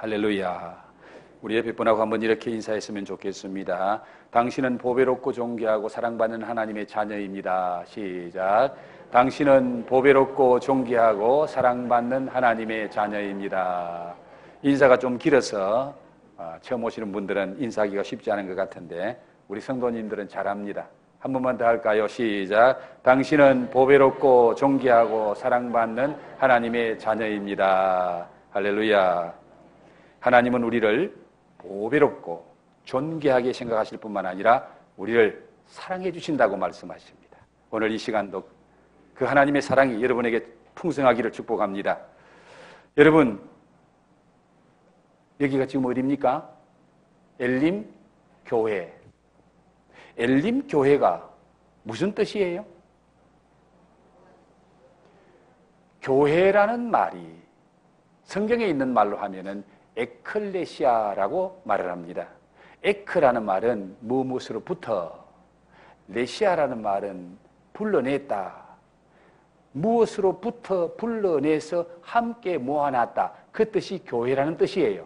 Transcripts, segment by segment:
할렐루야. 우리 옆에 분하고 한번 이렇게 인사했으면 좋겠습니다. 당신은 보배롭고 존귀하고 사랑받는 하나님의 자녀입니다. 시작. 당신은 보배롭고 존귀하고 사랑받는 하나님의 자녀입니다. 인사가 좀 길어서 처음 오시는 분들은 인사하기가 쉽지 않은 것 같은데 우리 성도님들은 잘합니다. 한 번만 더 할까요? 시작. 당신은 보배롭고 존귀하고 사랑받는 하나님의 자녀입니다. 할렐루야. 하나님은 우리를 보배롭고 존귀하게 생각하실 뿐만 아니라 우리를 사랑해 주신다고 말씀하십니다. 오늘 이 시간도 그 하나님의 사랑이 여러분에게 풍성하기를 축복합니다. 여러분, 여기가 지금 어디입니까? 엘림 교회. 엘림 교회가 무슨 뜻이에요? 교회라는 말이 성경에 있는 말로 하면은 에클레시아라고 말을 합니다. 에크라는 말은 무엇으로부터, 레시아라는 말은 불러냈다. 무엇으로부터 불러내서 함께 모아놨다. 그 뜻이 교회라는 뜻이에요.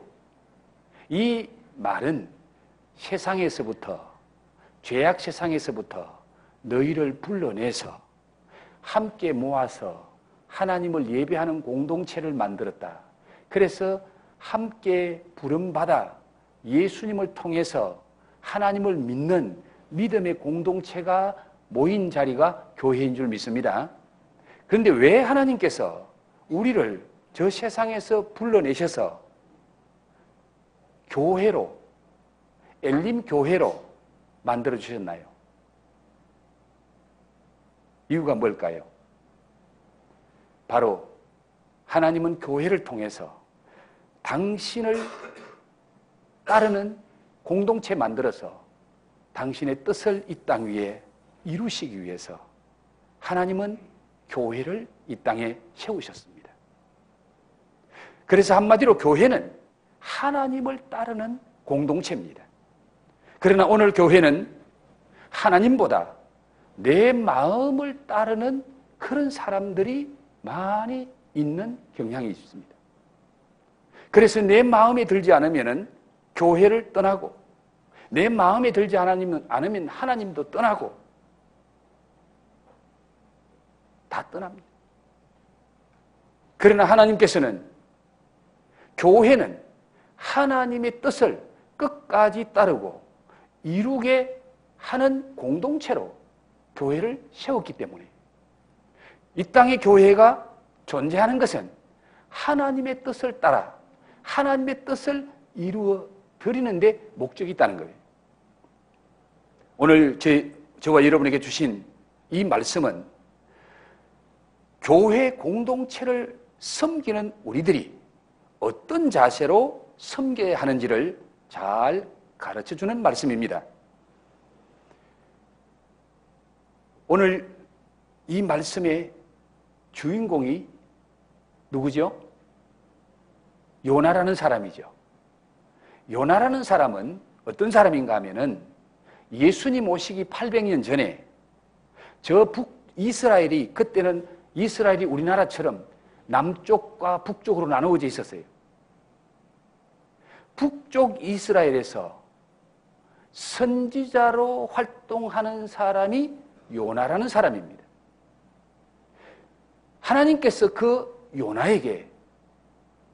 이 말은 세상에서부터, 죄악 세상에서부터 너희를 불러내서 함께 모아서 하나님을 예배하는 공동체를 만들었다. 그래서 함께 부름받아 예수님을 통해서 하나님을 믿는 믿음의 공동체가 모인 자리가 교회인 줄 믿습니다. 그런데 왜 하나님께서 우리를 저 세상에서 불러내셔서 교회로, 엘림 교회로 만들어주셨나요? 이유가 뭘까요? 바로 하나님은 교회를 통해서 당신을 따르는 공동체 만들어서 당신의 뜻을 이 땅 위에 이루시기 위해서 하나님은 교회를 이 땅에 세우셨습니다. 그래서 한마디로 교회는 하나님을 따르는 공동체입니다. 그러나 오늘 교회는 하나님보다 내 마음을 따르는 그런 사람들이 많이 있는 경향이 있습니다. 그래서 내 마음에 들지 않으면 교회를 떠나고 내 마음에 들지 않으면 하나님도 떠나고 다 떠납니다. 그러나 하나님께서는 교회는 하나님의 뜻을 끝까지 따르고 이루게 하는 공동체로 교회를 세웠기 때문에 이 땅의 교회가 존재하는 것은 하나님의 뜻을 따라 하나님의 뜻을 이루어 드리는 데 목적이 있다는 거예요. 오늘 저와 여러분에게 주신 이 말씀은 교회 공동체를 섬기는 우리들이 어떤 자세로 섬겨야 하는지를 잘 가르쳐주는 말씀입니다. 오늘 이 말씀의 주인공이 누구죠? 요나라는 사람이죠. 요나라는 사람은 어떤 사람인가 하면은 예수님 오시기 800년 전에 저 북이스라엘이, 그때는 이스라엘이 우리나라처럼 남쪽과 북쪽으로 나누어져 있었어요. 북쪽 이스라엘에서 선지자로 활동하는 사람이 요나라는 사람입니다. 하나님께서 그 요나에게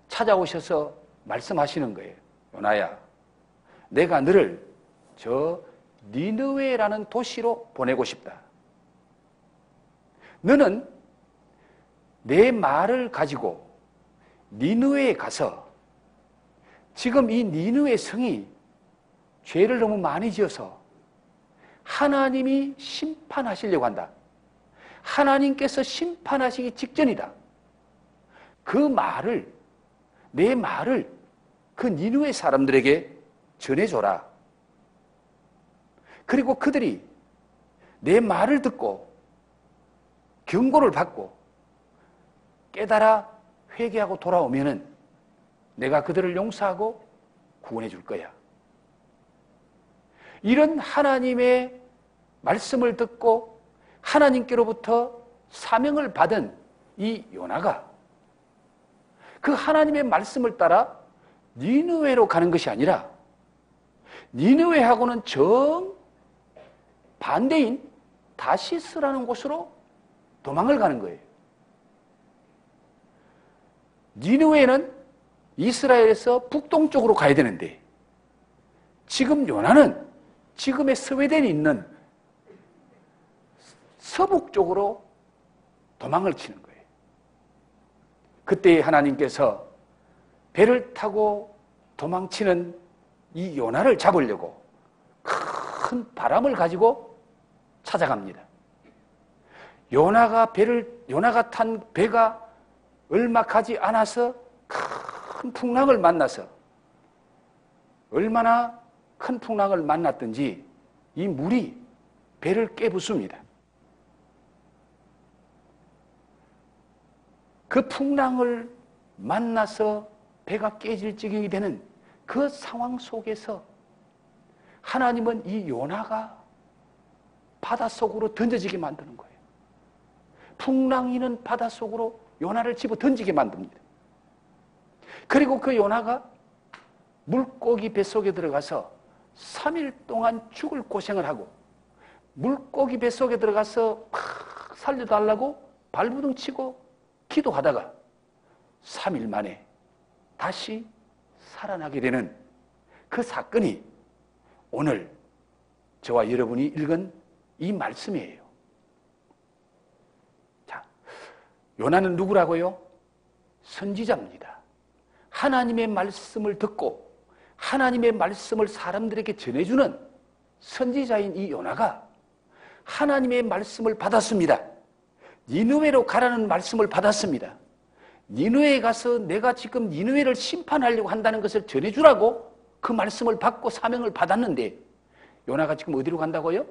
찾아오셔서 말씀하시는 거예요. 요나야, 내가 너를 저 니느웨라는 도시로 보내고 싶다. 너는 내 말을 가지고 니느웨에 가서 지금 이 니느웨 성이 죄를 너무 많이 지어서 하나님이 심판하시려고 한다. 하나님께서 심판하시기 직전이다. 그 말을, 내 말을 그 니느웨 사람들에게 전해줘라. 그리고 그들이 내 말을 듣고 경고를 받고 깨달아 회개하고 돌아오면은 내가 그들을 용서하고 구원해 줄 거야. 이런 하나님의 말씀을 듣고 하나님께로부터 사명을 받은 이 요나가 그 하나님의 말씀을 따라 니느웨로 가는 것이 아니라 니느웨하고는 정반대인 다시스라는 곳으로 도망을 가는 거예요. 니느웨는 이스라엘에서 북동쪽으로 가야 되는데 지금 요나는 지금의 스웨덴이 있는 서북쪽으로 도망을 치는 거예요. 그때 하나님께서 배를 타고 도망치는 이 요나를 잡으려고 큰 바람을 가지고 찾아갑니다. 요나가 탄 배가 얼마 가지 않아서 큰 풍랑을 만나서 얼마나 큰 풍랑을 만났든지 이 물이 배를 깨부숩니다. 그 풍랑을 만나서 배가 깨질 지경이 되는 그 상황 속에서 하나님은 이 요나가 바닷속으로 던져지게 만드는 거예요. 풍랑이는 바닷속으로 요나를 집어 던지게 만듭니다. 그리고 그 요나가 물고기 뱃속에 들어가서 3일 동안 죽을 고생을 하고 물고기 뱃속에 들어가서 팍 살려달라고 발부둥 치고 기도하다가 3일 만에 다시 살아나게 되는 그 사건이 오늘 저와 여러분이 읽은 이 말씀이에요. 자, 요나는 누구라고요? 선지자입니다. 하나님의 말씀을 듣고 하나님의 말씀을 사람들에게 전해주는 선지자인 이 요나가 하나님의 말씀을 받았습니다. 니느웨로 가라는 말씀을 받았습니다. 니느웨에 가서 내가 지금 니느웨를 심판하려고 한다는 것을 전해주라고 그 말씀을 받고 사명을 받았는데 요나가 지금 어디로 간다고요?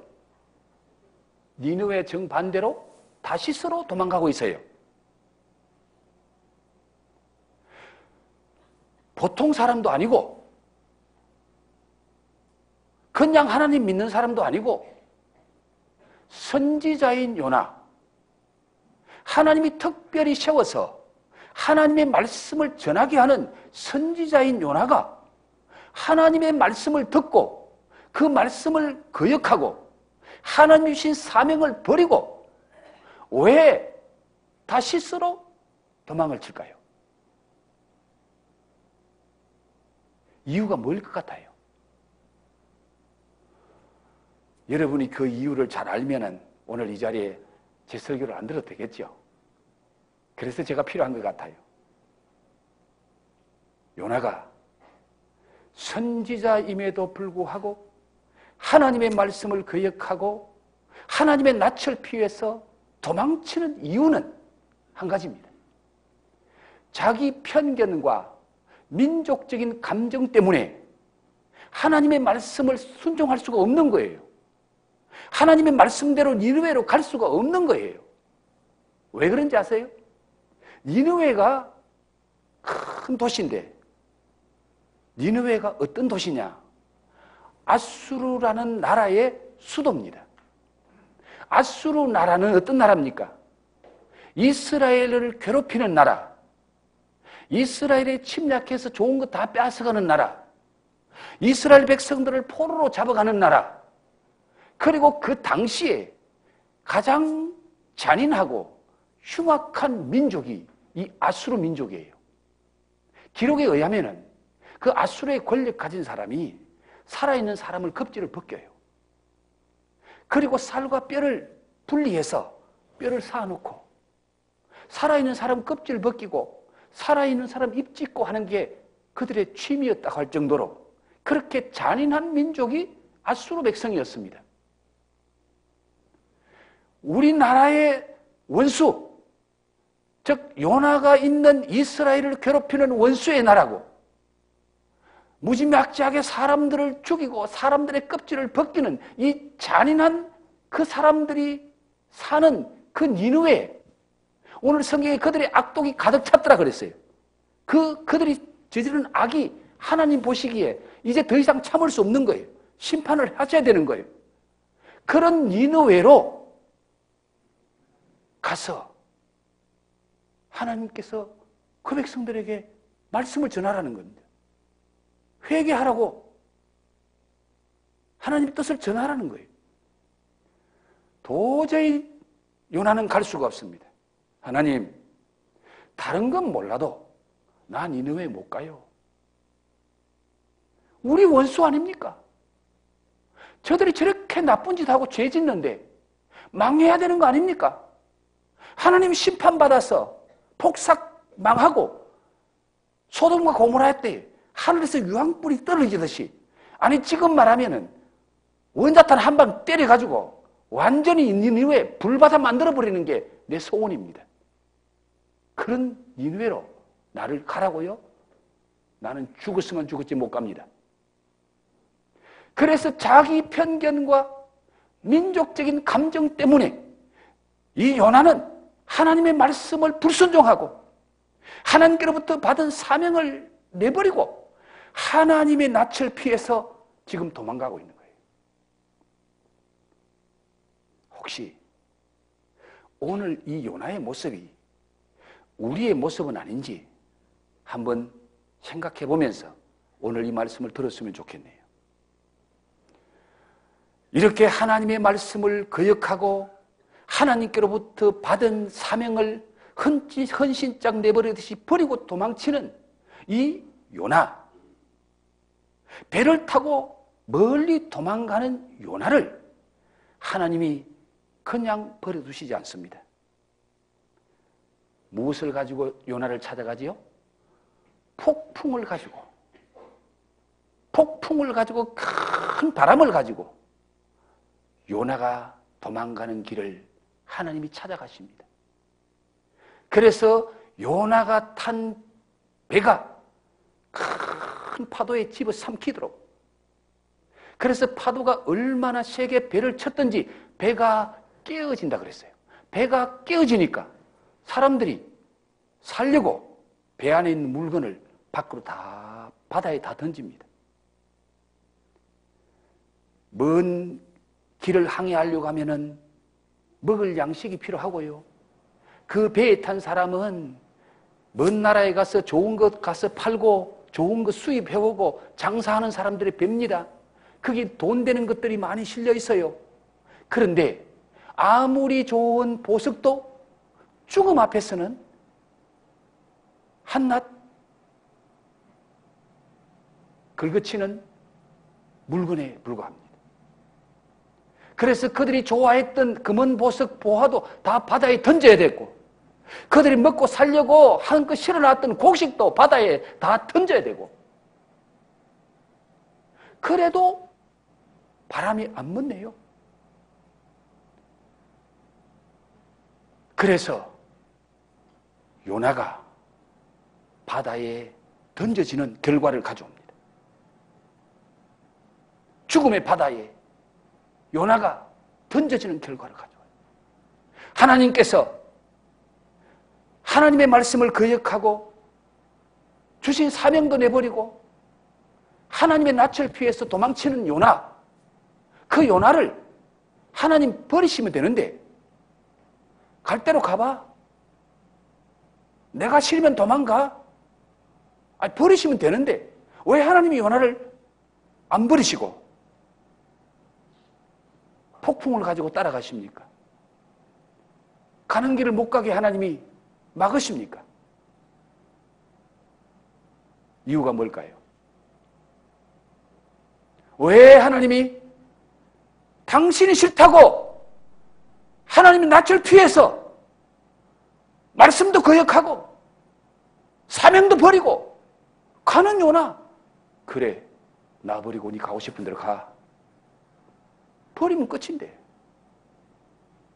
니느웨 정반대로 다시스로 도망가고 있어요. 보통 사람도 아니고 그냥 하나님 믿는 사람도 아니고 선지자인 요나, 하나님이 특별히 세워서 하나님의 말씀을 전하게 하는 선지자인 요나가 하나님의 말씀을 듣고 그 말씀을 거역하고 하나님 주신 사명을 버리고 왜 다시스로 도망을 칠까요? 이유가 뭐일 것 같아요? 여러분이 그 이유를 잘 알면은 오늘 이 자리에 제 설교를 안 들어도 되겠죠? 그래서 제가 필요한 것 같아요. 요나가 선지자임에도 불구하고 하나님의 말씀을 거역하고 하나님의 낯을 피해서 도망치는 이유는 한 가지입니다. 자기 편견과 민족적인 감정 때문에 하나님의 말씀을 순종할 수가 없는 거예요. 하나님의 말씀대로 니느웨로 갈 수가 없는 거예요. 왜 그런지 아세요? 니느웨가 큰 도시인데 니느웨가 어떤 도시냐? 아수르라는 나라의 수도입니다. 아수르 나라는 어떤 나라입니까? 이스라엘을 괴롭히는 나라, 이스라엘에 침략해서 좋은 거 다 빼앗아가는 나라, 이스라엘 백성들을 포로로 잡아가는 나라, 그리고 그 당시에 가장 잔인하고 흉악한 민족이 이 아수르 민족이에요. 기록에 의하면은 그 아수르의 권력 가진 사람이 살아있는 사람을 겁질을 벗겨요. 그리고 살과 뼈를 분리해서 뼈를 쌓아놓고 살아있는 사람 껍질 벗기고 살아있는 사람 입 찢고 하는 게 그들의 취미였다고 할 정도로 그렇게 잔인한 민족이 아수르 백성이었습니다. 우리나라의 원수, 즉 요나가 있는 이스라엘을 괴롭히는 원수의 나라고 무지막지하게 사람들을 죽이고 사람들의 껍질을 벗기는 이 잔인한 그 사람들이 사는 그 니느웨, 오늘 성경에 그들의 악독이 가득 찼더라 그랬어요. 그들이 저지른 악이 하나님 보시기에 이제 더 이상 참을 수 없는 거예요. 심판을 하셔야 되는 거예요. 그런 니느웨로 가서 하나님께서 그 백성들에게 말씀을 전하라는 겁니다. 회개하라고 하나님 뜻을 전하라는 거예요. 도저히 요나는 갈 수가 없습니다. 하나님, 다른 건 몰라도 나 니느웨 못 가요. 우리 원수 아닙니까? 저들이 저렇게 나쁜 짓 하고 죄 짓는데 망해야 되는 거 아닙니까? 하나님 심판받아서 폭삭 망하고 소돔과 고모라 때 하늘에서 유황불이 떨어지듯이, 아니 지금 말하면은 원자탄 한 방 때려가지고 완전히 니느웨 불바다 만들어버리는 게 내 소원입니다. 그런 니느웨로 나를 가라고요? 나는 죽었으면 죽었지 못 갑니다. 그래서 자기 편견과 민족적인 감정 때문에 이 요나는 하나님의 말씀을 불순종하고 하나님께로부터 받은 사명을 내버리고 하나님의 낯을 피해서 지금 도망가고 있는 거예요. 혹시 오늘 이 요나의 모습이 우리의 모습은 아닌지 한번 생각해 보면서 오늘 이 말씀을 들었으면 좋겠네요. 이렇게 하나님의 말씀을 거역하고 하나님께로부터 받은 사명을 헌신짝 내버리듯이 버리고 도망치는 이 요나, 배를 타고 멀리 도망가는 요나를 하나님이 그냥 버려두시지 않습니다. 무엇을 가지고 요나를 찾아가지요? 폭풍을 가지고 큰 바람을 가지고 요나가 도망가는 길을 하나님이 찾아가십니다. 그래서 요나가 탄 배가 큰 파도에 집어삼키도록, 그래서 파도가 얼마나 세게 배를 쳤든지 배가 깨어진다 그랬어요. 배가 깨어지니까 사람들이 살려고 배 안에 있는 물건을 밖으로 다 바다에 다 던집니다. 먼 길을 항해하려고 하면은 먹을 양식이 필요하고요. 그 배에 탄 사람은 먼 나라에 가서 좋은 것 가서 팔고 좋은 것 수입해오고 장사하는 사람들의 배입니다. 거기 돈 되는 것들이 많이 실려 있어요. 그런데 아무리 좋은 보석도 죽음 앞에서는 한낱 긁어치는 물건에 불과합니다. 그래서 그들이 좋아했던 금은 보석 보화도 다 바다에 던져야 됐고, 그들이 먹고 살려고 한껏 실어놨던 곡식도 바다에 다 던져야 되고, 그래도 바람이 안 멎네요. 그래서 요나가 바다에 던져지는 결과를 가져옵니다. 죽음의 바다에 요나가 던져지는 결과를 가져와요. 하나님께서 하나님의 말씀을 거역하고 주신 사명도 내버리고 하나님의 낯을 피해서 도망치는 요나, 그 요나를 하나님 버리시면 되는데 갈 대로 가봐. 내가 싫으면 도망가. 아니, 버리시면 되는데 왜 하나님이 요나를 안 버리시고 폭풍을 가지고 따라가십니까? 가는 길을 못 가게 하나님이 막으십니까? 이유가 뭘까요? 왜 하나님이 당신이 싫다고 하나님의 낯을 피해서 말씀도 거역하고 사명도 버리고 가는 요나, 그래 나 버리고 네 가고 싶은 데로 가. 버리면 끝인데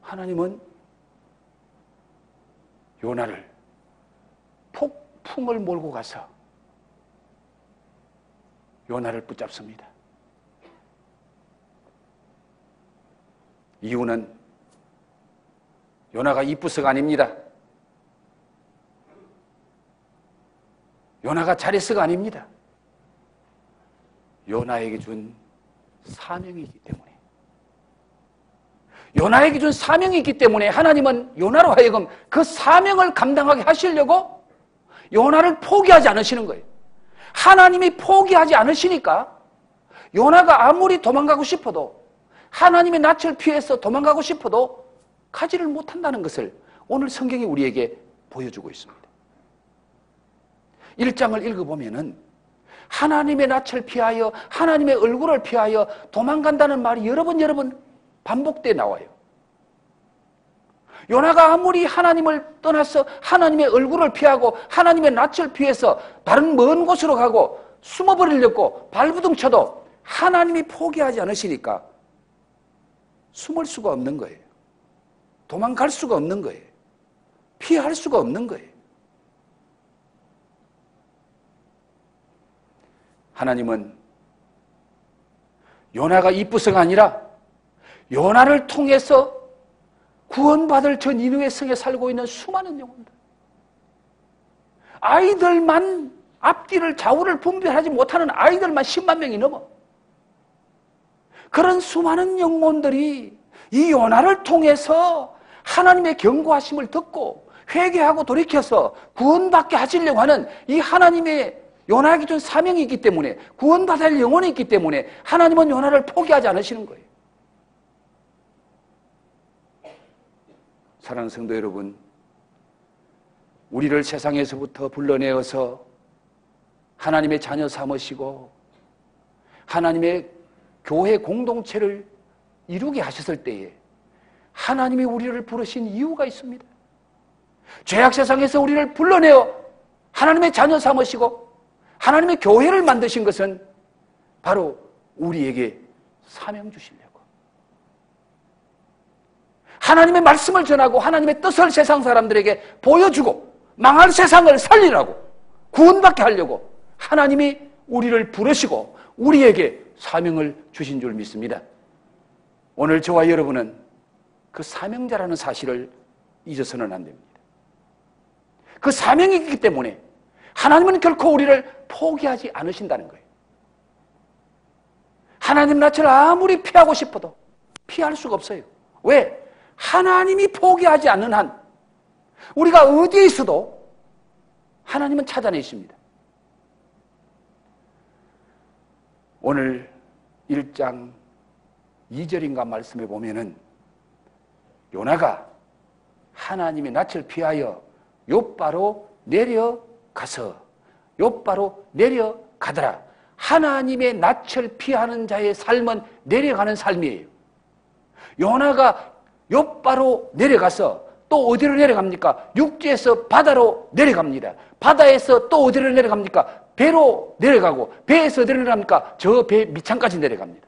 하나님은 요나를 폭풍을 몰고 가서 요나를 붙잡습니다. 이유는 요나가 이쁘서가 아닙니다. 요나가 잘해서가 아닙니다. 요나에게 준 사명이기 때문에. 요나에게 준 사명이 있기 때문에 하나님은 요나로 하여금 그 사명을 감당하게 하시려고 요나를 포기하지 않으시는 거예요. 하나님이 포기하지 않으시니까 요나가 아무리 도망가고 싶어도, 하나님의 낯을 피해서 도망가고 싶어도 가지를 못한다는 것을 오늘 성경이 우리에게 보여주고 있습니다. 1장을 읽어보면은 하나님의 낯을 피하여, 하나님의 얼굴을 피하여 도망간다는 말이 여러 번 반복돼 나와요. 요나가 아무리 하나님을 떠나서 하나님의 얼굴을 피하고 하나님의 낯을 피해서 다른 먼 곳으로 가고 숨어버리려고 발부둥 쳐도 하나님이 포기하지 않으시니까 숨을 수가 없는 거예요. 도망갈 수가 없는 거예요. 피할 수가 없는 거예요. 하나님은 요나가 이쁘서가 아니라 요나를 통해서 구원받을 저 니느웨 성에 살고 있는 수많은 영혼들, 아이들만 앞뒤를 좌우를 분별하지 못하는 아이들만 10만 명이 넘어. 그런 수많은 영혼들이 이 요나를 통해서 하나님의 경고하심을 듣고 회개하고 돌이켜서 구원받게 하시려고 하는 이 하나님의 요나에게 준 사명이 있기 때문에, 구원받아야 할 영혼이 있기 때문에 하나님은 요나를 포기하지 않으시는 거예요. 사랑하는 성도 여러분, 우리를 세상에서부터 불러내어서 하나님의 자녀 삼으시고 하나님의 교회 공동체를 이루게 하셨을 때에 하나님이 우리를 부르신 이유가 있습니다. 죄악 세상에서 우리를 불러내어 하나님의 자녀 삼으시고 하나님의 교회를 만드신 것은 바로 우리에게 사명 주시려고, 하나님의 말씀을 전하고 하나님의 뜻을 세상 사람들에게 보여주고 망할 세상을 살리라고, 구원받게 하려고 하나님이 우리를 부르시고 우리에게 사명을 주신 줄 믿습니다. 오늘 저와 여러분은 그 사명자라는 사실을 잊어서는 안 됩니다. 그 사명이 있기 때문에 하나님은 결코 우리를 포기하지 않으신다는 거예요. 하나님 낯을 아무리 피하고 싶어도 피할 수가 없어요. 왜? 하나님이 포기하지 않는 한 우리가 어디에 있어도 하나님은 찾아내십니다. 오늘 1장 2절인가 말씀해 보면은 요나가 하나님의 낯을 피하여 욥바로 내려가서 욥바로 내려가더라. 하나님의 낯을 피하는 자의 삶은 내려가는 삶이에요. 요나가 욥바로 내려가서 또 어디로 내려갑니까? 육지에서 바다로 내려갑니다. 바다에서 또 어디로 내려갑니까? 배로 내려가고, 배에서 어디로 내려갑니까? 저 배 밑창까지 내려갑니다.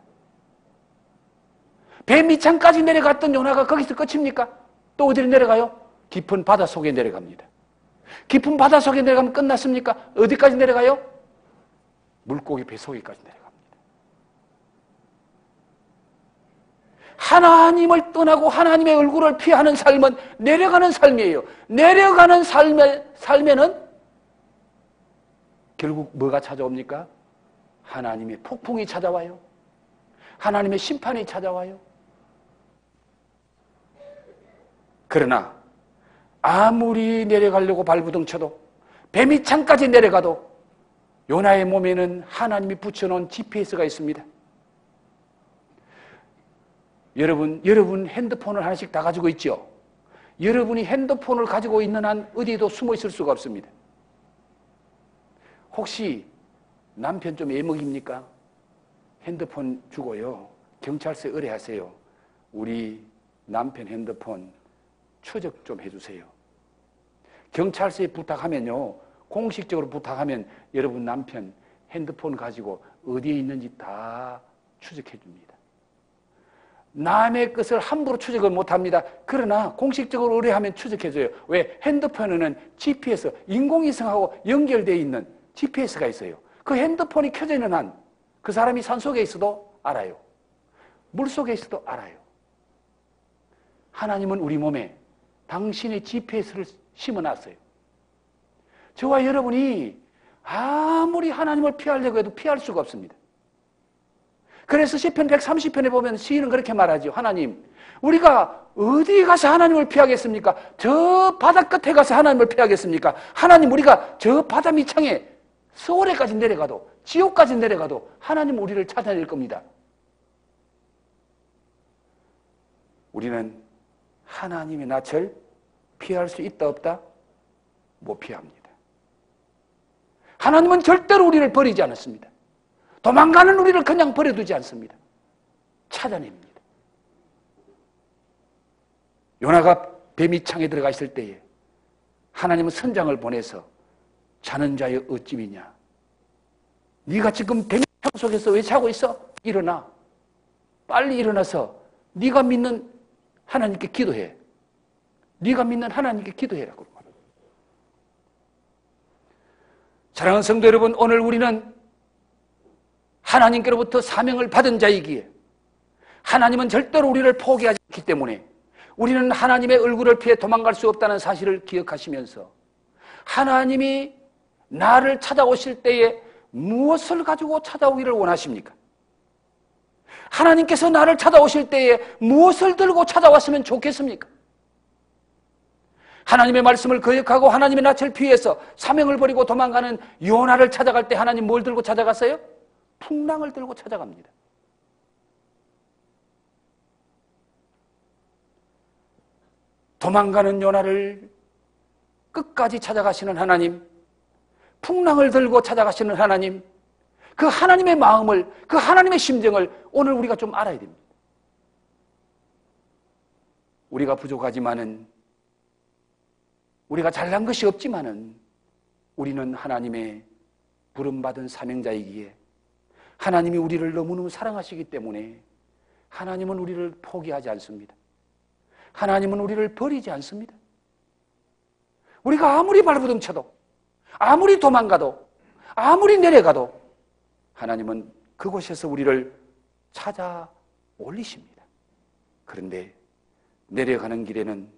배 밑창까지 내려갔던 요나가 거기서 끝입니까? 또 어디로 내려가요? 깊은 바다 속에 내려갑니다. 깊은 바다 속에 내려가면 끝났습니까? 어디까지 내려가요? 물고기 뱃속에까지 내려갑니다. 하나님을 떠나고 하나님의 얼굴을 피하는 삶은 내려가는 삶이에요. 내려가는 삶에는 결국 뭐가 찾아옵니까? 하나님의 폭풍이 찾아와요. 하나님의 심판이 찾아와요. 그러나 아무리 내려가려고 발부둥 쳐도 배밑창까지 내려가도 요나의 몸에는 하나님이 붙여놓은 GPS가 있습니다. 여러분 핸드폰을 하나씩 다 가지고 있죠? 여러분이 핸드폰을 가지고 있는 한 어디에도 숨어 있을 수가 없습니다. 혹시 남편 좀 애먹입니까? 핸드폰 주고요, 경찰서에 의뢰하세요. 우리 남편 핸드폰 추적 좀 해주세요. 경찰서에 부탁하면요, 공식적으로 부탁하면 여러분 남편 핸드폰 가지고 어디에 있는지 다 추적해 줍니다. 남의 것을 함부로 추적을 못합니다. 그러나 공식적으로 의뢰하면 추적해줘요. 왜? 핸드폰에는 GPS, 인공위성하고 연결되어 있는 GPS가 있어요. 그 핸드폰이 켜져 있는 한 그 사람이 산속에 있어도 알아요. 물속에 있어도 알아요. 하나님은 우리 몸에 당신의 GPS를 심어놨어요. 저와 여러분이 아무리 하나님을 피하려고 해도 피할 수가 없습니다. 그래서 시편 130편에 보면 시인은 그렇게 말하죠. 하나님, 우리가 어디 가서 하나님을 피하겠습니까? 저 바다 끝에 가서 하나님을 피하겠습니까? 하나님, 우리가 저 바다 밑창에 서울에까지 내려가도, 지옥까지 내려가도 하나님 우리를 찾아낼 겁니다. 우리는 하나님의 낯을 피할 수 있다 없다? 못 피합니다. 하나님은 절대로 우리를 버리지 않았습니다. 도망가는 우리를 그냥 버려두지 않습니다. 찾아냅니다. 요나가 뱀이 창에 들어가 있을 때에 하나님은 선장을 보내서 자는 자여 어찌미냐, 네가 지금 뱀이 창 속에서 왜 자고 있어? 일어나. 빨리 일어나서 네가 믿는 하나님께 기도해. 네가 믿는 하나님께 기도해라고 말합니다. 사랑하는 성도 여러분, 오늘 우리는 하나님께로부터 사명을 받은 자이기에 하나님은 절대로 우리를 포기하지 않기 때문에 우리는 하나님의 얼굴을 피해 도망갈 수 없다는 사실을 기억하시면서 하나님이 나를 찾아오실 때에 무엇을 가지고 찾아오기를 원하십니까? 하나님께서 나를 찾아오실 때에 무엇을 들고 찾아왔으면 좋겠습니까? 하나님의 말씀을 거역하고 하나님의 낯을 피해서 사명을 버리고 도망가는 요나를 찾아갈 때 하나님 뭘 들고 찾아갔어요? 풍랑을 들고 찾아갑니다. 도망가는 요나를 끝까지 찾아가시는 하나님, 풍랑을 들고 찾아가시는 하나님, 그 하나님의 마음을, 그 하나님의 심정을 오늘 우리가 좀 알아야 됩니다. 우리가 부족하지만은, 우리가 잘난 것이 없지만은 우리는 하나님의 부름받은 사명자이기에 하나님이 우리를 너무너무 사랑하시기 때문에 하나님은 우리를 포기하지 않습니다. 하나님은 우리를 버리지 않습니다. 우리가 아무리 발부둥쳐도, 아무리 도망가도, 아무리 내려가도 하나님은 그곳에서 우리를 찾아 올리십니다. 그런데 내려가는 길에는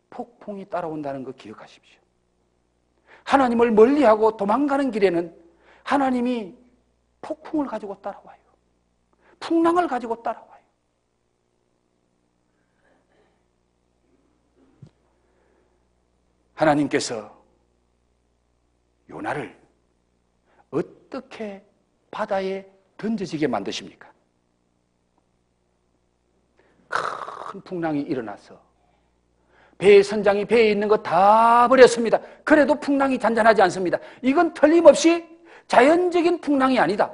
폭풍이 따라온다는 거 기억하십시오. 하나님을 멀리하고 도망가는 길에는 하나님이 폭풍을 가지고 따라와요. 풍랑을 가지고 따라와요. 하나님께서 요나를 어떻게 바다에 던져지게 만드십니까? 큰 풍랑이 일어나서 배의 선장이 배에 있는 거 다 버렸습니다. 그래도 풍랑이 잔잔하지 않습니다. 이건 틀림없이 자연적인 풍랑이 아니다.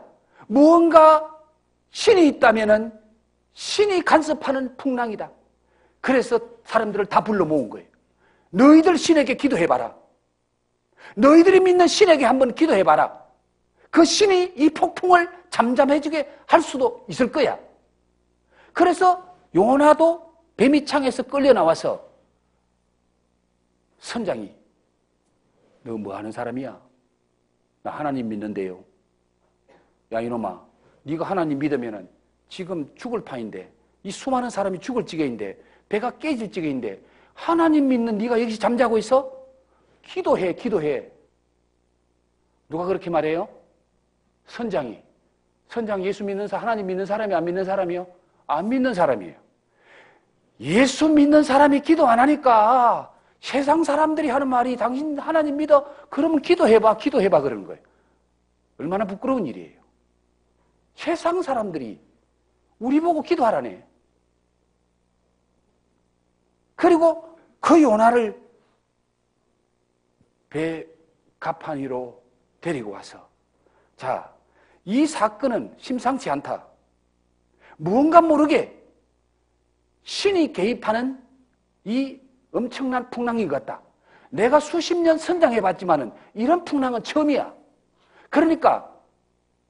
무언가 신이 있다면은 신이 간섭하는 풍랑이다. 그래서 사람들을 다 불러 모은 거예요. 너희들 신에게 기도해봐라. 너희들이 믿는 신에게 한번 기도해봐라. 그 신이 이 폭풍을 잠잠해지게 할 수도 있을 거야. 그래서 요나도 뱀이창에서 끌려 나와서 선장이, 너 뭐 하는 사람이야? 나 하나님 믿는데요. 야 이놈아, 네가 하나님 믿으면은 지금 죽을 판인데, 이 수많은 사람이 죽을 지경인데, 배가 깨질 지경인데 하나님 믿는 네가 여기서 잠자고 있어? 기도해, 기도해. 누가 그렇게 말해요? 선장이. 선장 예수 믿는 사람, 하나님 믿는 사람이 안 믿는 사람이요? 안 믿는 사람이에요. 예수 믿는 사람이 기도 안 하니까 세상 사람들이 하는 말이 당신 하나님 믿어? 그러면 기도해봐, 기도해봐 그러는 거예요. 얼마나 부끄러운 일이에요. 세상 사람들이 우리 보고 기도하라네. 그리고 그 요나를 배 갑판 위로 데리고 와서, 자, 이 사건은 심상치 않다. 무언가 모르게 신이 개입하는 이 엄청난 풍랑인 것 같다. 내가 수십 년 선장해봤지만은 이런 풍랑은 처음이야. 그러니까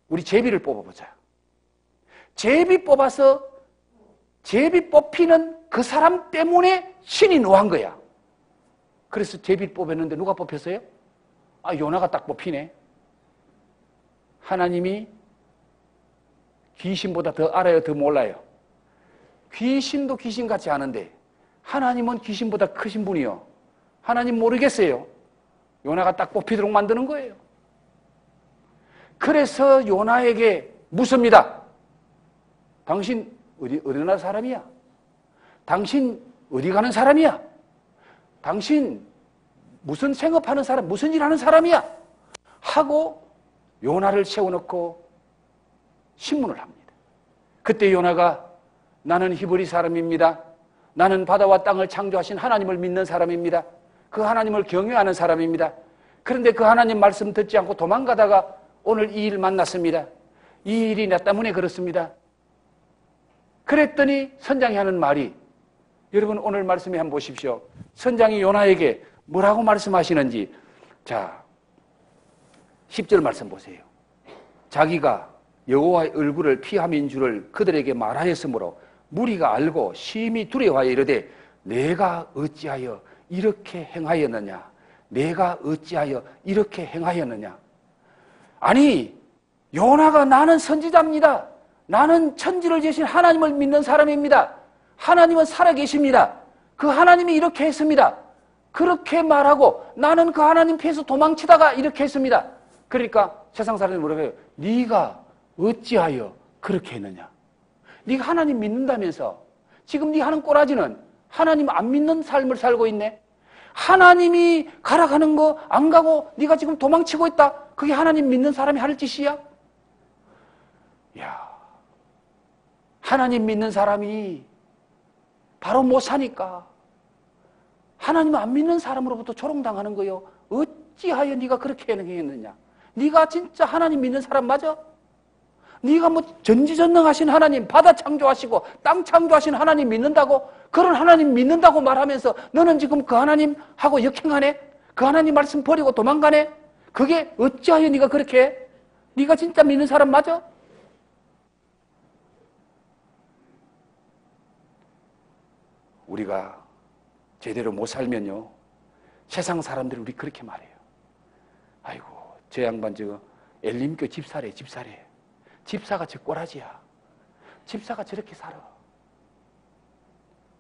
우리 제비를 뽑아보자. 제비 뽑아서 제비 뽑히는 그 사람 때문에 신이 노한 거야. 그래서 제비 뽑았는데 누가 뽑혔어요? 아, 요나가 딱 뽑히네. 하나님이 귀신보다 더 알아요, 더 몰라요? 귀신도 귀신같이 아는데 하나님은 귀신보다 크신 분이요. 하나님 모르겠어요. 요나가 딱 뽑히도록 만드는 거예요. 그래서 요나에게 묻습니다. 당신 어디 나라 사람이야? 당신 어디 가는 사람이야? 당신 무슨 생업하는 사람, 무슨 일 하는 사람이야? 하고 요나를 세워놓고 신문을 합니다. 그때 요나가 나는 히브리 사람입니다. 나는 바다와 땅을 창조하신 하나님을 믿는 사람입니다. 그 하나님을 경외하는 사람입니다. 그런데 그 하나님 말씀 듣지 않고 도망가다가 오늘 이 일 만났습니다. 이 일이 나 때문에 그렇습니다. 그랬더니 선장이 하는 말이, 여러분 오늘 말씀에 한번 보십시오. 선장이 요나에게 뭐라고 말씀하시는지. 자, 10절 말씀 보세요. 자기가 여호와의 얼굴을 피함인 줄을 그들에게 말하였으므로 무리가 알고 심히 두려워하여 이르되 내가 어찌하여 이렇게 행하였느냐? 내가 어찌하여 이렇게 행하였느냐? 아니, 요나가 나는 선지자입니다. 나는 천지를 지으신 하나님을 믿는 사람입니다. 하나님은 살아계십니다. 그 하나님이 이렇게 했습니다. 그렇게 말하고 나는 그 하나님 피해서 도망치다가 이렇게 했습니다. 그러니까 세상 사람들이 뭐라고 해요? 네가 어찌하여 그렇게 했느냐? 네가 하나님 믿는다면서 지금 네 하는 꼬라지는 하나님 안 믿는 삶을 살고 있네. 하나님이 가라가는 거 안 가고 네가 지금 도망치고 있다. 그게 하나님 믿는 사람이 할 짓이야? 야, 하나님 믿는 사람이 바로 못 사니까 하나님 안 믿는 사람으로부터 조롱당하는 거요. 어찌하여 네가 그렇게 행했느냐? 네가 진짜 하나님 믿는 사람 맞아? 네가 뭐 전지전능하신 하나님, 바다 창조하시고 땅 창조하신 하나님 믿는다고? 그런 하나님 믿는다고 말하면서 너는 지금 그 하나님하고 역행하네? 그 하나님 말씀 버리고 도망가네? 그게 어찌하여 네가 그렇게 해? 네가 진짜 믿는 사람 맞아? 우리가 제대로 못 살면요, 세상 사람들이 우리 그렇게 말해요. 아이고, 저 양반 저 엘림교 집사래. 집사가 저 꼬라지야. 집사가 저렇게 살아.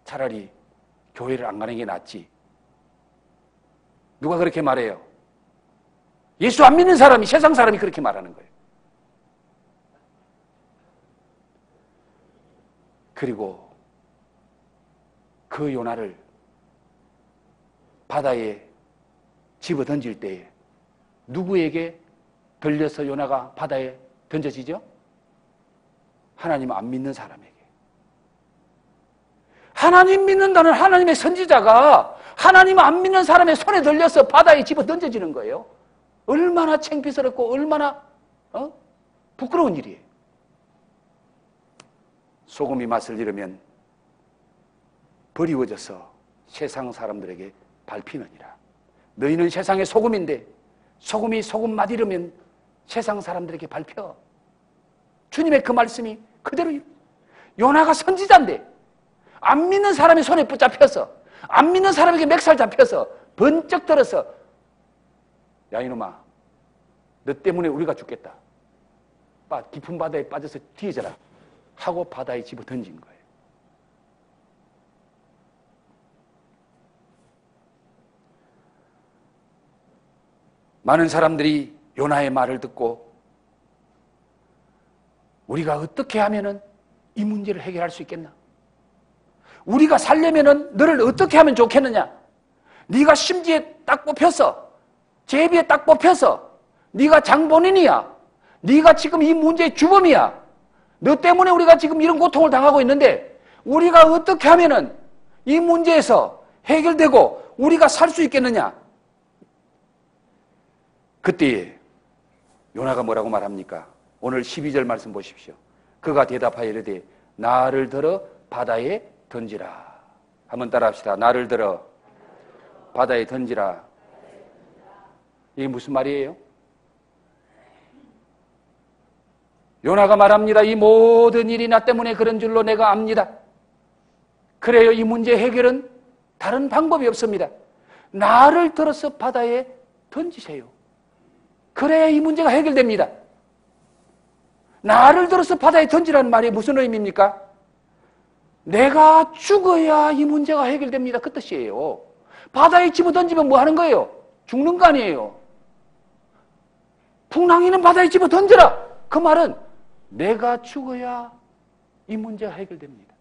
차라리 교회를 안 가는 게 낫지. 누가 그렇게 말해요? 예수 안 믿는 사람이, 세상 사람이 그렇게 말하는 거예요. 그리고 그 요나를 바다에 집어 던질 때에 누구에게 들려서 요나가 바다에 던져지죠? 하나님 안 믿는 사람에게. 하나님 믿는다는 하나님의 선지자가 하나님 안 믿는 사람의 손에 들려서 바다에 집어 던져지는 거예요. 얼마나 창피스럽고 얼마나 부끄러운 일이에요. 소금이 맛을 잃으면 버리워져서 세상 사람들에게 밟히느니라. 너희는 세상의 소금인데 소금이 소금 맛 잃으면 세상 사람들에게 밟혀. 주님의 그 말씀이 그대로. 요나가 선지자인데 안 믿는 사람의 손에 붙잡혀서, 안 믿는 사람에게 멱살 잡혀서 번쩍 들어서 야 이놈아, 너 때문에 우리가 죽겠다. 깊은 바다에 빠져서 뒤져라 하고 바다에 집어 던진 거예요. 많은 사람들이 요나의 말을 듣고 우리가 어떻게 하면은 이 문제를 해결할 수 있겠나? 우리가 살려면은 너를 어떻게 하면 좋겠느냐? 네가 심지에 딱 뽑혀서, 제비에 딱 뽑혀서 네가 장본인이야. 네가 지금 이 문제의 주범이야. 너 때문에 우리가 지금 이런 고통을 당하고 있는데 우리가 어떻게 하면은 이 문제에서 해결되고 우리가 살 수 있겠느냐? 그때 요나가 뭐라고 말합니까? 오늘 12절 말씀 보십시오. 그가 대답하여 이르되 나를 들어 바다에 던지라. 한번 따라합시다. 나를 들어 바다에 던지라. 이게 무슨 말이에요? 요나가 말합니다. 이 모든 일이 나 때문에 그런 줄로 내가 압니다. 그래요. 이 문제 해결은 다른 방법이 없습니다. 나를 들어서 바다에 던지세요. 그래야 이 문제가 해결됩니다. 나를 들어서 바다에 던지라는 말이 무슨 의미입니까? 내가 죽어야 이 문제가 해결됩니다. 그 뜻이에요. 바다에 집어 던지면 뭐 하는 거예요? 죽는 거 아니에요. 풍랑이는 바다에 집어 던져라. 그 말은 내가 죽어야 이 문제가 해결됩니다.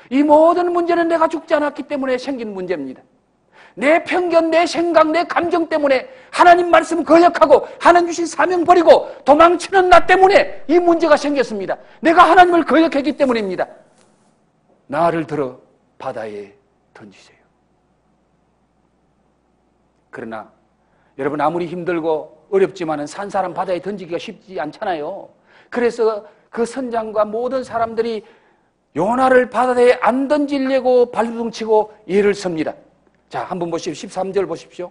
이 모든 문제는 내가 죽지 않았기 때문에 생긴 문제입니다. 내 편견, 내 생각, 내 감정 때문에 하나님 말씀 거역하고 하나님 주신 사명 버리고 도망치는 나 때문에 이 문제가 생겼습니다. 내가 하나님을 거역했기 때문입니다. 나를 들어 바다에 던지세요. 그러나 여러분, 아무리 힘들고 어렵지만은 산 사람 바다에 던지기가 쉽지 않잖아요. 그래서 그 선장과 모든 사람들이 요나를 바다에 안 던지려고 발버둥치고 예를 섭니다. 자, 한번 보십시오. 13절 보십시오.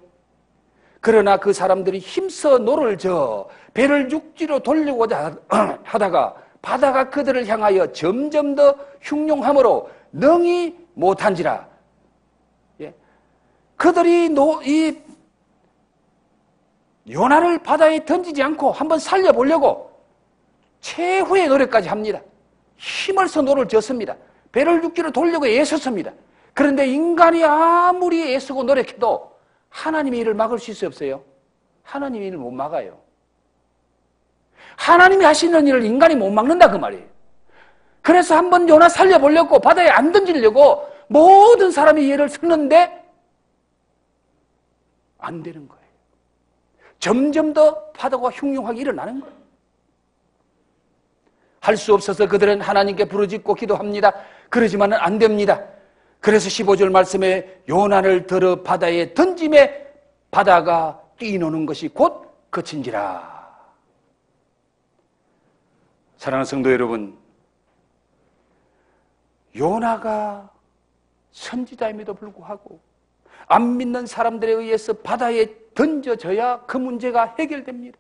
그러나 그 사람들이 힘써 노를 저어 배를 육지로 돌리고자 하다가 바다가 그들을 향하여 점점 더 흉룡함으로 능히 못한지라. 예. 그들이 이 요나를 바다에 던지지 않고 한번 살려보려고 최후의 노력까지 합니다. 힘을 써 노를 졌습니다. 배를 육지로 돌려고 애썼습니다. 그런데 인간이 아무리 애쓰고 노력해도 하나님의 일을 막을 수 있어요, 없어요? 하나님의 일을 못 막아요. 하나님이 하시는 일을 인간이 못 막는다 그 말이에요. 그래서 한번 요나 살려보려고 바다에 안 던지려고 모든 사람이 예를 쓰는데 안 되는 거예요. 점점 더 파도가 흉흉하게 일어나는 거예요. 할 수 없어서 그들은 하나님께 부르짖고 기도합니다. 그러지만은 안 됩니다. 그래서 15절 말씀에 요나를 들어 바다에 던짐에 바다가 뛰노는 것이 곧 그친지라. 사랑하는 성도 여러분, 요나가 선지자임에도 불구하고 안 믿는 사람들에 의해서 바다에 던져져야 그 문제가 해결됩니다.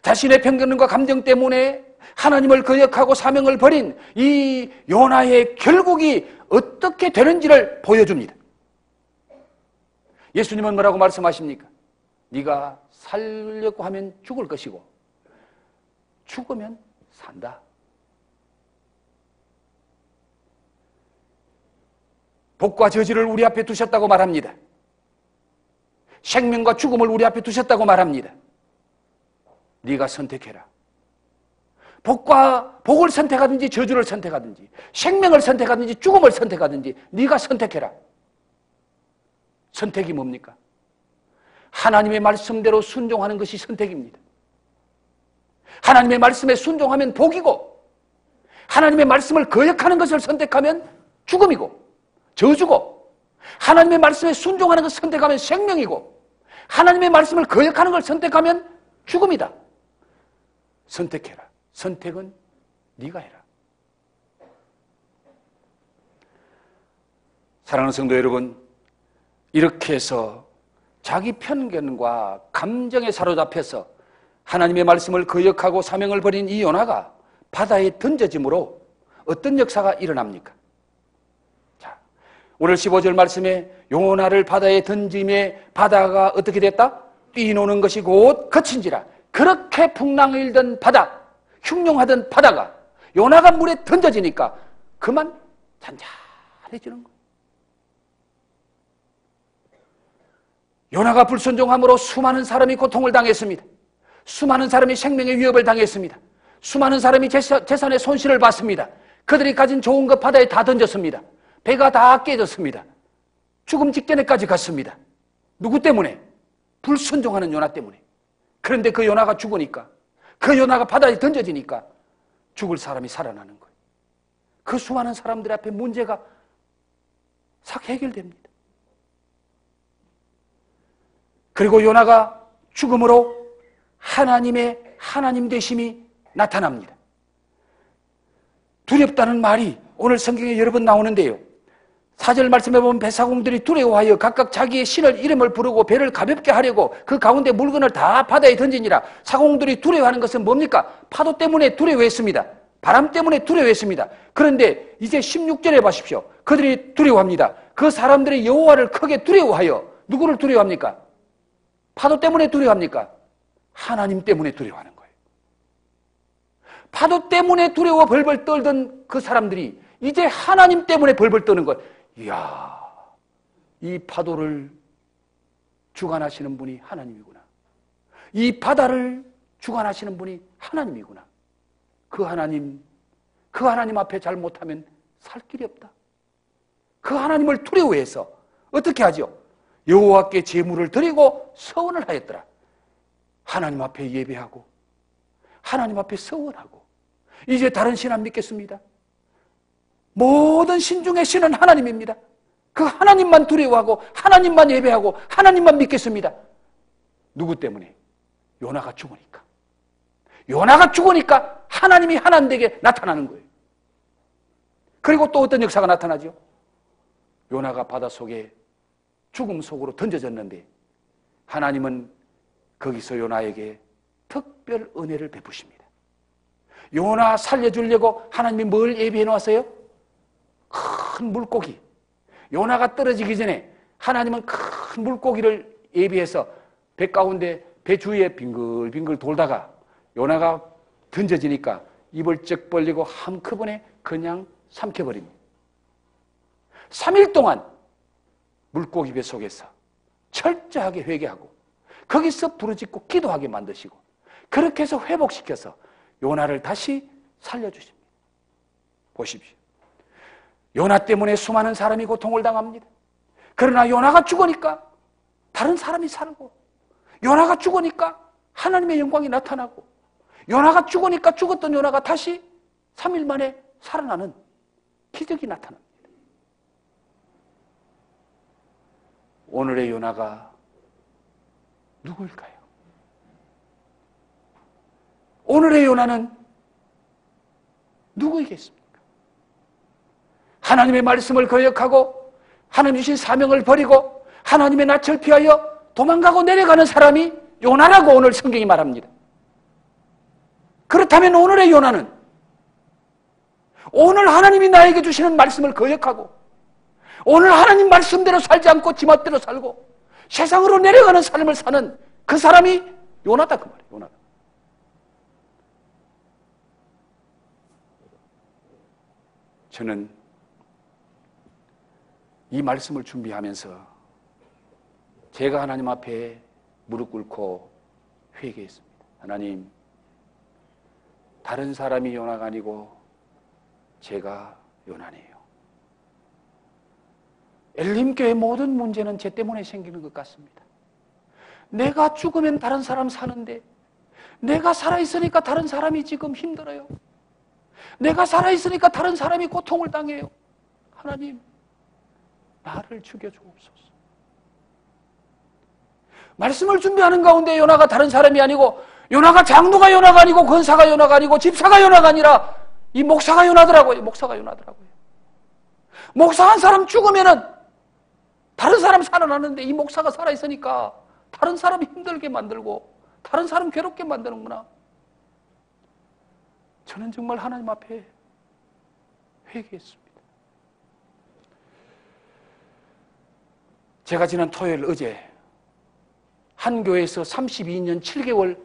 자신의 편견과 감정 때문에 하나님을 거역하고 사명을 버린 이 요나의 결국이 어떻게 되는지를 보여줍니다. 예수님은 뭐라고 말씀하십니까? 네가 살려고 하면 죽을 것이고 죽으면 산다. 복과 저주를 우리 앞에 두셨다고 말합니다. 생명과 죽음을 우리 앞에 두셨다고 말합니다. 네가 선택해라. 복을 선택하든지 저주를 선택하든지 생명을 선택하든지 죽음을 선택하든지 네가 선택해라. 선택이 뭡니까? 하나님의 말씀대로 순종하는 것이 선택입니다. 하나님의 말씀에 순종하면 복이고 하나님의 말씀을 거역하는 것을 선택하면 죽음이고 저주고 하나님의 말씀에 순종하는 것을 선택하면 생명이고 하나님의 말씀을 거역하는 것을 선택하면 죽음이다. 선택해라. 선택은 네가 해라. 사랑하는 성도 여러분, 이렇게 해서 자기 편견과 감정에 사로잡혀서 하나님의 말씀을 거역하고 사명을 버린 이 요나가 바다에 던져짐으로 어떤 역사가 일어납니까? 자, 오늘 15절 말씀에 요나를 바다에 던짐에 바다가 어떻게 됐다? 뛰노는 것이 곧 그친지라. 그렇게 풍랑일던 바다, 흉룡하던 바다가 요나가 물에 던져지니까 그만 잔잔해지는 거예요. 요나가 불순종함으로 수많은 사람이 고통을 당했습니다. 수많은 사람이 생명의 위협을 당했습니다. 수많은 사람이 재산의 손실을 봤습니다. 그들이 가진 좋은 것 바다에 다 던졌습니다. 배가 다 깨졌습니다. 죽음 직전에까지 갔습니다. 누구 때문에? 불순종하는 요나 때문에. 그런데 그 요나가 죽으니까, 그 요나가 바다에 던져지니까 죽을 사람이 살아나는 거예요. 그 수많은 사람들 앞에 문제가 싹 해결됩니다. 그리고 요나가 죽음으로 하나님의 하나님 되심이 나타납니다. 두렵다는 말이 오늘 성경에 여러 번 나오는데요. 4절 말씀에 보면 배사공들이 두려워하여 각각 자기의 신을 이름을 부르고 배를 가볍게 하려고 그 가운데 물건을 다 바다에 던지니라. 사공들이 두려워하는 것은 뭡니까? 파도 때문에 두려워했습니다. 바람 때문에 두려워했습니다. 그런데 이제 16절에 보십시오. 그들이 두려워합니다. 그 사람들이 여호와를 크게 두려워하여 누구를 두려워합니까? 파도 때문에 두려워합니까? 하나님 때문에 두려워하는 거예요. 파도 때문에 두려워 벌벌 떨던 그 사람들이 이제 하나님 때문에 벌벌 떠는 거예요. 이야, 이 파도를 주관하시는 분이 하나님이구나. 이 바다를 주관하시는 분이 하나님이구나. 그 하나님 앞에 잘못하면 살 길이 없다. 그 하나님을 두려워해서 어떻게 하죠? 여호와께 제물을 드리고 서원을 하였더라. 하나님 앞에 예배하고 하나님 앞에 서원하고 이제 다른 신 안 믿겠습니다. 모든 신 중에 신은 하나님입니다. 그 하나님만 두려워하고 하나님만 예배하고 하나님만 믿겠습니다. 누구 때문에? 요나가 죽으니까. 요나가 죽으니까 하나님이 하나님에게 나타나는 거예요. 그리고 또 어떤 역사가 나타나죠? 요나가 바닷속에 죽음 속으로 던져졌는데 하나님은 거기서 요나에게 특별 은혜를 베푸십니다. 요나 살려주려고 하나님이 뭘 예비해 놓았어요? 큰 물고기. 요나가 떨어지기 전에 하나님은 큰 물고기를 예비해서 배 가운데 배 주위에 빙글빙글 돌다가 요나가 던져지니까 입을 쩍 벌리고 한꺼번에 그냥 삼켜버립니다. 3일 동안 물고기 배 속에서 철저하게 회개하고 거기서 부르짖고 기도하게 만드시고 그렇게 해서 회복시켜서 요나를 다시 살려주십니다. 보십시오. 요나 때문에 수많은 사람이 고통을 당합니다. 그러나 요나가 죽으니까 다른 사람이 살고 요나가 죽으니까 하나님의 영광이 나타나고 요나가 죽으니까 죽었던 요나가 다시 3일 만에 살아나는 기적이 나타납니다. 오늘의 요나가 누구일까요? 오늘의 요나는 누구이겠습니까? 하나님의 말씀을 거역하고 하나님 주신 사명을 버리고 하나님의 낯을 피하여 도망가고 내려가는 사람이 요나라고 오늘 성경이 말합니다. 그렇다면 오늘의 요나는 오늘 하나님이 나에게 주시는 말씀을 거역하고 오늘 하나님 말씀대로 살지 않고 지 멋대로 살고 세상으로 내려가는 삶을 사는 그 사람이 요나다 그 말이에요. 요나다. 저는 이 말씀을 준비하면서 제가 하나님 앞에 무릎 꿇고 회개했습니다. 하나님, 다른 사람이 요나가 아니고 제가 요나네요. 엘림교회 모든 문제는 제 때문에 생기는 것 같습니다. 내가 죽으면 다른 사람 사는데 내가 살아있으니까 다른 사람이 지금 힘들어요. 내가 살아있으니까 다른 사람이 고통을 당해요. 하나님, 나를 죽여주옵소서. 말씀을 준비하는 가운데 요나가 다른 사람이 아니고 요나가 장로가 요나가 아니고 권사가 요나가 아니고 집사가 요나가 아니라 이 목사가 요나더라고요. 목사가 요나더라고요. 목사 한 사람 죽으면은 다른 사람 살아나는데 이 목사가 살아있으니까 다른 사람 힘들게 만들고 다른 사람 괴롭게 만드는구나. 저는 정말 하나님 앞에 회개했습니다. 제가 지난 토요일 어제 한 교회에서 32년 7개월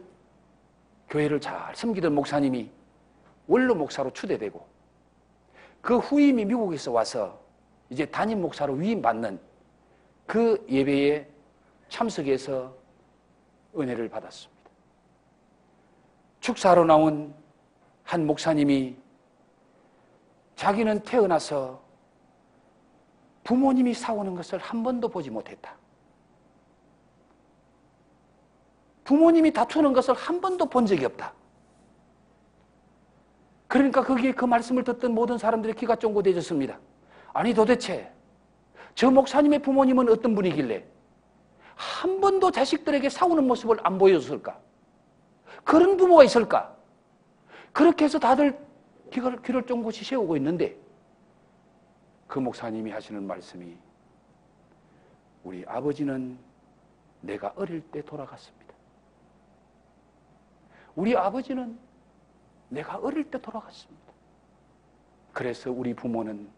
교회를 잘 섬기던 목사님이 원로 목사로 추대되고 그 후임이 미국에서 와서 이제 담임 목사로 위임받는 그 예배에 참석해서 은혜를 받았습니다. 축사로 나온 한 목사님이 자기는 태어나서 부모님이 싸우는 것을 한 번도 보지 못했다. 부모님이 다투는 것을 한 번도 본 적이 없다. 그러니까 거기에 그 말씀을 듣던 모든 사람들의 귀가 쫑긋해졌습니다. 아니 도대체 저 목사님의 부모님은 어떤 분이길래 한 번도 자식들에게 싸우는 모습을 안 보여줬을까? 그런 부모가 있을까? 그렇게 해서 다들 귀를 쫑긋이 세우고 있는데 그 목사님이 하시는 말씀이 우리 아버지는 내가 어릴 때 돌아갔습니다. 우리 아버지는 내가 어릴 때 돌아갔습니다. 그래서 우리 부모는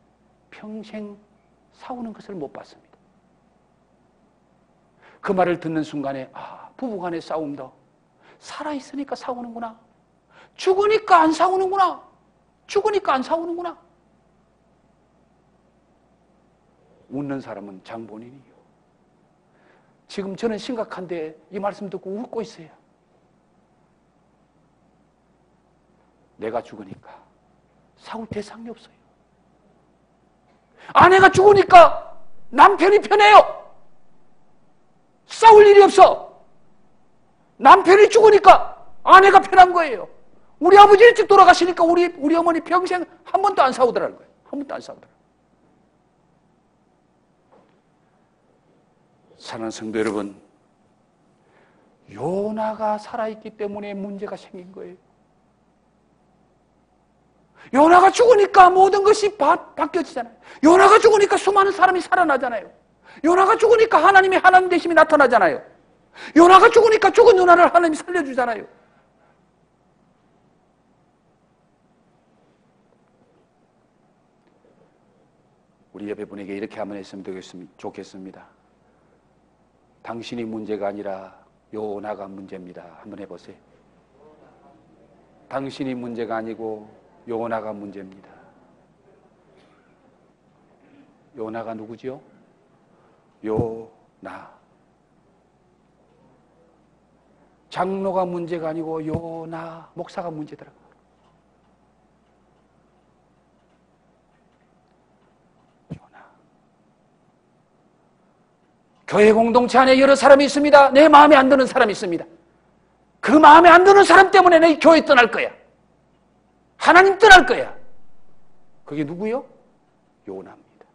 평생 싸우는 것을 못 봤습니다. 그 말을 듣는 순간에 부부간의 싸움도 살아있으니까 싸우는구나. 죽으니까 안 싸우는구나. 죽으니까 안 싸우는구나. 웃는 사람은 장본인이요. 지금 저는 심각한데 이 말씀 듣고 웃고 있어요. 내가 죽으니까 싸울 대상이 없어요. 아내가 죽으니까 남편이 편해요. 싸울 일이 없어. 남편이 죽으니까 아내가 편한 거예요. 우리 아버지 일찍 돌아가시니까 우리 어머니 평생 한 번도 안 싸우더라는 거예요. 한 번도 안 싸우더라고요. 사랑하는 성도 여러분, 요나가 살아있기 때문에 문제가 생긴 거예요. 요나가 죽으니까 모든 것이 바뀌어지잖아요. 요나가 죽으니까 수많은 사람이 살아나잖아요. 요나가 죽으니까 하나님의 하나님 되심이 나타나잖아요. 요나가 죽으니까 죽은 요나를 하나님이 살려주잖아요. 우리 옆에 분에게 이렇게 한번 했으면 좋겠습니다. 당신이 문제가 아니라 요나가 문제입니다. 한번 해보세요. 당신이 문제가 아니고 요나가 문제입니다. 요나가 누구지요? 요나. 장로가 문제가 아니고 요나 목사가 문제더라고요. 교회 공동체 안에 여러 사람이 있습니다. 내 마음에 안 드는 사람이 있습니다. 그 마음에 안 드는 사람 때문에 내 교회 떠날 거야. 하나님 떠날 거야. 그게 누구요? 요나입니다.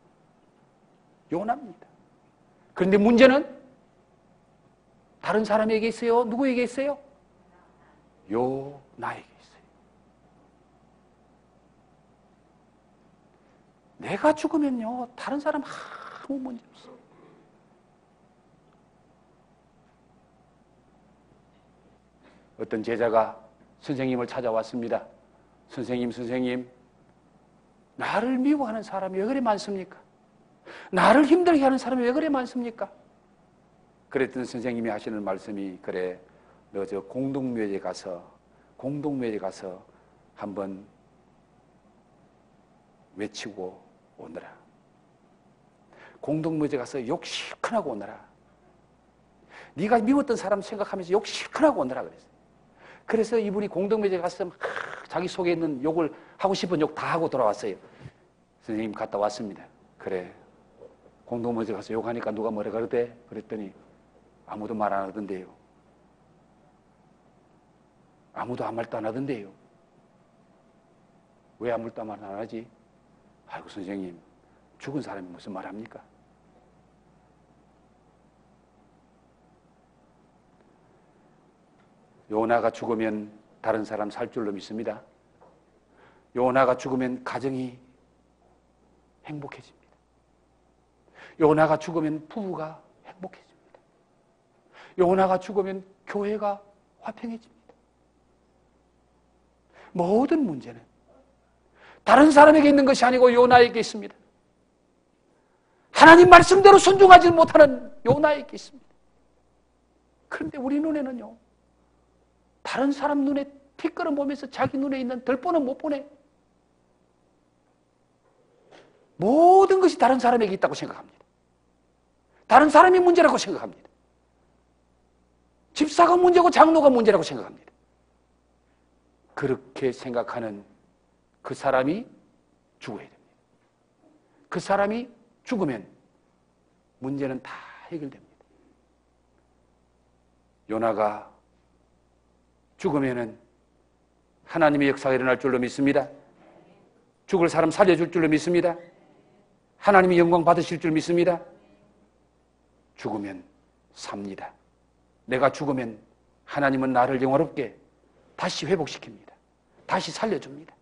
요나입니다. 그런데 문제는 다른 사람에게 있어요? 누구에게 있어요? 요나에게 있어요. 내가 죽으면요, 다른 사람 아무 문제 없어요. 어떤 제자가 선생님을 찾아왔습니다. 선생님, 나를 미워하는 사람이 왜 그래 많습니까? 나를 힘들게 하는 사람이 왜 그래 많습니까? 그랬더니 선생님이 하시는 말씀이, 그래, 너 저 공동묘지에 가서 한번 외치고 오너라. 공동묘지에 가서 욕 실컷하고 오너라. 네가 미웠던 사람 생각하면서 욕 실컷하고 오너라 그랬어요. 그래서 이분이 공동묘지에 가서 자기 속에 있는 욕을 하고 싶은 욕 다 하고 돌아왔어요. 선생님 갔다 왔습니다. 그래, 공동묘지에 가서 욕하니까 누가 뭐라 그러대? 그랬더니 아무도 말 안 하던데요. 아무도 아무 말도 안 하던데요. 왜 아무 말도 안 하지? 아이고 선생님, 죽은 사람이 무슨 말 합니까? 요나가 죽으면 다른 사람 살 줄로 믿습니다. 요나가 죽으면 가정이 행복해집니다. 요나가 죽으면 부부가 행복해집니다. 요나가 죽으면 교회가 화평해집니다. 모든 문제는 다른 사람에게 있는 것이 아니고 요나에게 있습니다. 하나님 말씀대로 순종하지 못하는 요나에게 있습니다. 그런데 우리 눈에는요, 다른 사람 눈에 티끌을 보면서 자기 눈에 있는 들보는 못 보네. 모든 것이 다른 사람에게 있다고 생각합니다. 다른 사람이 문제라고 생각합니다. 집사가 문제고 장로가 문제라고 생각합니다. 그렇게 생각하는 그 사람이 죽어야 됩니다. 그 사람이 죽으면 문제는 다 해결됩니다. 요나가 죽으면은 하나님의 역사가 일어날 줄로 믿습니다. 죽을 사람 살려줄 줄로 믿습니다. 하나님이 영광 받으실 줄 믿습니다. 죽으면 삽니다. 내가 죽으면 하나님은 나를 영원롭게 다시 회복시킵니다. 다시 살려줍니다.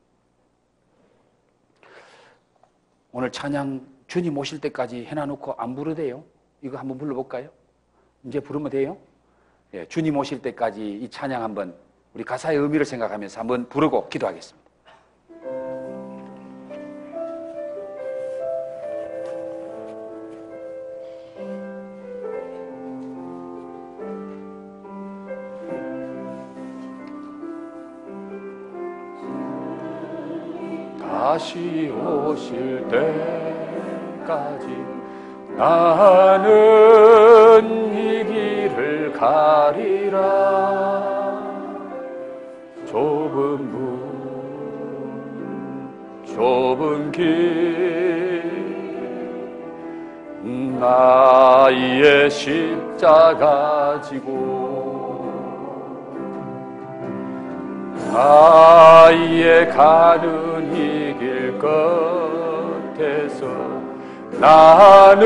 오늘 찬양 주님 오실 때까지 해놔놓고 안 부르대요. 이거 한번 불러볼까요? 이제 부르면 돼요? 예, 주님 오실 때까지 이 찬양 한번 우리 가사의 의미를 생각하면서 한번 부르고 기도하겠습니다. 다시 오실 때까지 나는 이 길을 가리라. 좁은 문 좁은 길 나의 십자가 지고 나의 가는 이 길 끝에서 나는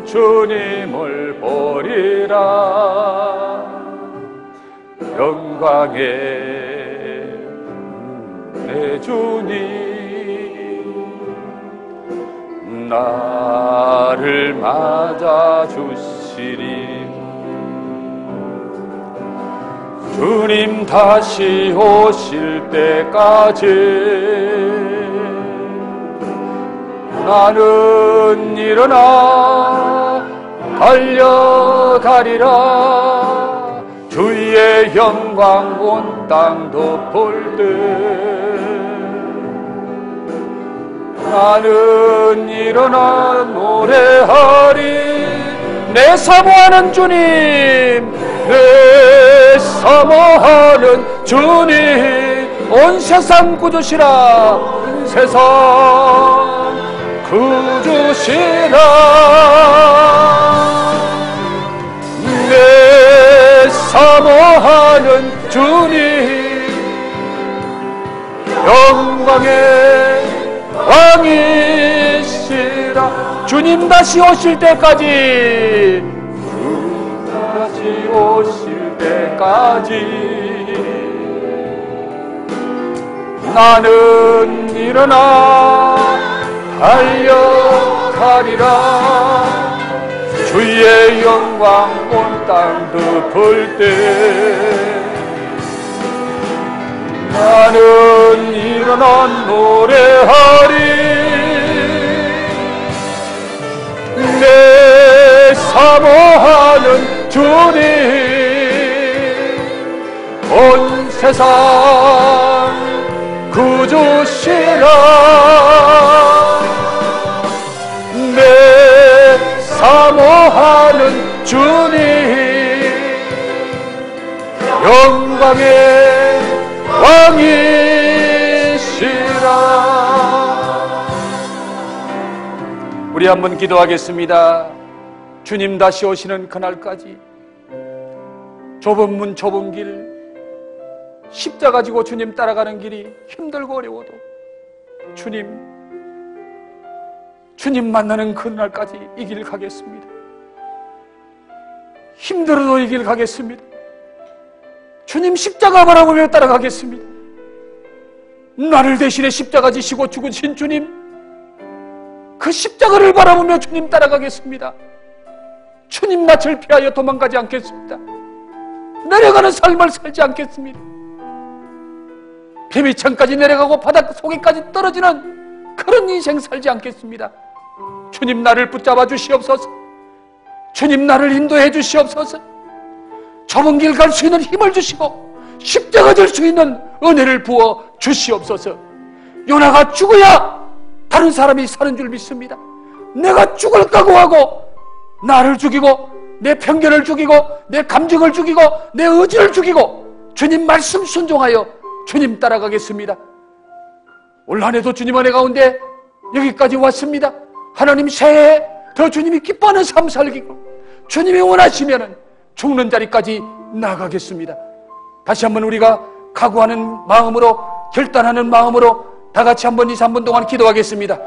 주님을 보리라. 영광의 내 주님 나를 맞아주시리. 주님 다시 오실 때까지 나는 일어나 달려가리라. 주의 영광 온 땅 덮을 때 나는 일어나 노래하리. 내 사모하는 주님, 내 사모하는 주님, 온 세상 구주시라. 온 세상 구주시라. 내 사모하는 주님, 영광의 왕이시라. 주님 다시 오실 때까지, 주님 다시 오실 때까지 나는 일어나 달려가리라. 주의 영광 온 땅 덮을 때 나는 일어나 노래하리. 내 사모하는 주님, 온 세상 구주시라. 내 사모하는 주님, 영광의 왕이시라. 우리 한번 기도하겠습니다. 주님 다시 오시는 그날까지 좁은 문 좁은 길, 십자가 지고 주님 따라가는 길이 힘들고 어려워도 주님 만나는 그날까지 이 길 가겠습니다. 힘들어도 이 길 가겠습니다. 주님 십자가 바라보며 따라가겠습니다. 나를 대신에 십자가 지시고 죽으신 주님, 그 십자가를 바라보며 주님 따라가겠습니다. 주님 낯을 피하여 도망가지 않겠습니다. 내려가는 삶을 살지 않겠습니다. 폐미창까지 내려가고 바닥 속에까지 떨어지는 그런 인생 살지 않겠습니다. 주님 나를 붙잡아 주시옵소서. 주님 나를 인도해 주시옵소서. 좁은 길 갈 수 있는 힘을 주시고 십자가 질 수 있는 은혜를 부어 주시옵소서. 요나가 죽어야 다른 사람이 사는 줄 믿습니다. 내가 죽을 각오하고 나를 죽이고 내 편견을 죽이고 내 감정을 죽이고 내 의지를 죽이고 주님 말씀 순종하여 주님 따라가겠습니다. 올 한 해도 주님 은혜 가운데 여기까지 왔습니다. 하나님 새해에 더 주님이 기뻐하는 삶 살기고 주님이 원하시면 죽는 자리까지 나가겠습니다. 다시 한번 우리가 각오하는 마음으로, 결단하는 마음으로 다 같이 한번 2, 3분 동안 기도하겠습니다.